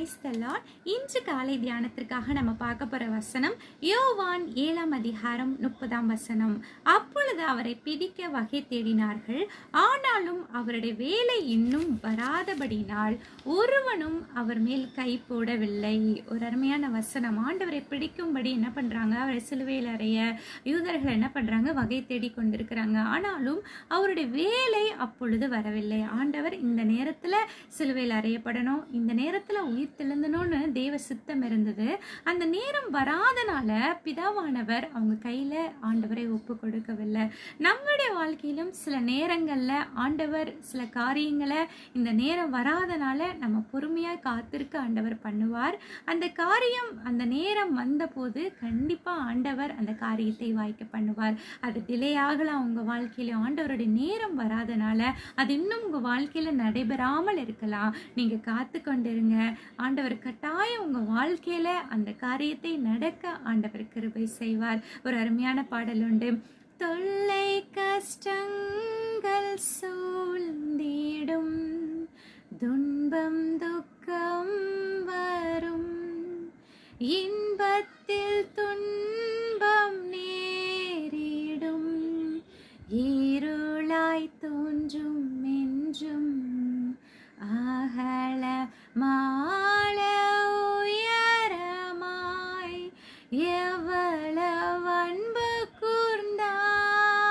Praise the Lord. இன்று காலை தியானத்திற்காக நம்ம பார்க்க போற வசனம் யோவான் 7ஆம் அதிகாரம் 30ஆம் வசனம். அப்பொழுது அவரை பிடிக்க வகை தேடினார்கள், ஆனாலும் அவருடைய வேலை இன்னும் வராதபடினால் ஒருவனும் அவர் மேல் கை போடவில்லை. ஒரு அருமையான வசனம். ஆண்டவரை பிடிக்கும்படி என்ன பண்றாங்க, அவரை சிலுவையில் அறைய யூதர்கள் என்ன பண்றாங்க, வகை தேடி கொண்டிருக்கிறாங்க. ஆனாலும் அவருடைய வேலை அப்பொழுது வரவில்லை. ஆண்டவர் இந்த நேரத்துல சிலுவையில் அறையப்படணும், இந்த நேரத்துல உயிர் தெழுந்தணும்னு தேவ சித்தம் இருந்தது. அந்த நேரம் வராதனால பிதாவானவர் அவங்க கையில ஆண்டவரை ஒப்பு கொடுக்கவில்லை. நம்முடைய வாழ்க்கையிலும் சில நேரங்கள்ல ஆண்டவர் சில காரியங்களை இந்த நேரம் வராதனால நம்ம பொறுமையா காத்திருக்க ஆண்டவர் பண்ணுவார். அந்த காரியம் அந்த நேரம் வந்த போது கண்டிப்பா ஆண்டவர் அந்த காரியத்தை வாய்க்க பண்ணுவார். அது டிலே ஆகலாம் உங்க வாழ்க்கையில. ஆண்டவருடைய நேரம் வராதனால அது இன்னும் உங்க வாழ்க்கையில நடைபெறாமல் இருக்கலாம். நீங்க காத்து கொண்டிருங்க. ஆண்டவர் கட்டாயம் உங்க வாழ்க்கையில அந்த காரியத்தை நடக்க ஆண்டவர் கிருபை செய்வார். ஒரு அருமையான பாடல் உண்டு. தொல்லை கஷ்டங்கள் சூழ்ந்திடும், துன்பம் துக்கம் வரும், இன்பத்தில் துன்பம் நேரிடும், இருளாய் தோன்றும் என்றும் அகல மாள உயரமாய் எவ்வளவு அன்பு கூர்ந்தார்.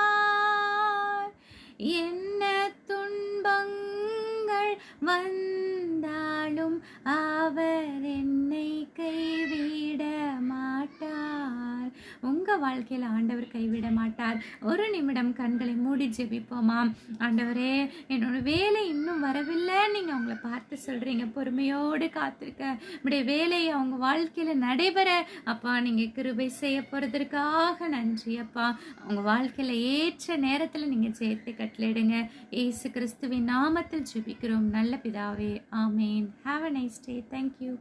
என்ன துன்பங்கள் வந்தாலும் அவர் என்னை கைவிட மாட்டார். உங்க வாழ்க்கையில ஆண்டவர் கைவிட மாட்டார். ஒரு நிமிடம் கண்களை மூடி ஜெபிப்போமா. ஆண்டவரே, என்னோட வேலை இன்னும் வரவில்லை, நீங்க அவங்கள பார்த்து சொல்றீங்க, பொறுமையோடு காத்திருக்க உடைய வேலையை அவங்க வாழ்க்கையில நடைபெற அப்பா நீங்க கிருபை செய்ய போறதற்காக நன்றி அப்பா. அவங்க வாழ்க்கையில ஏற்ற நேரத்துல நீங்க சேர்த்து கட்டளையிடுங்க. இயேசு கிறிஸ்துவின் நாமத்தில் ஜெபிக்கிறோம் நல்ல பிதாவே, ஆமேன். Have a nice day. Thank you.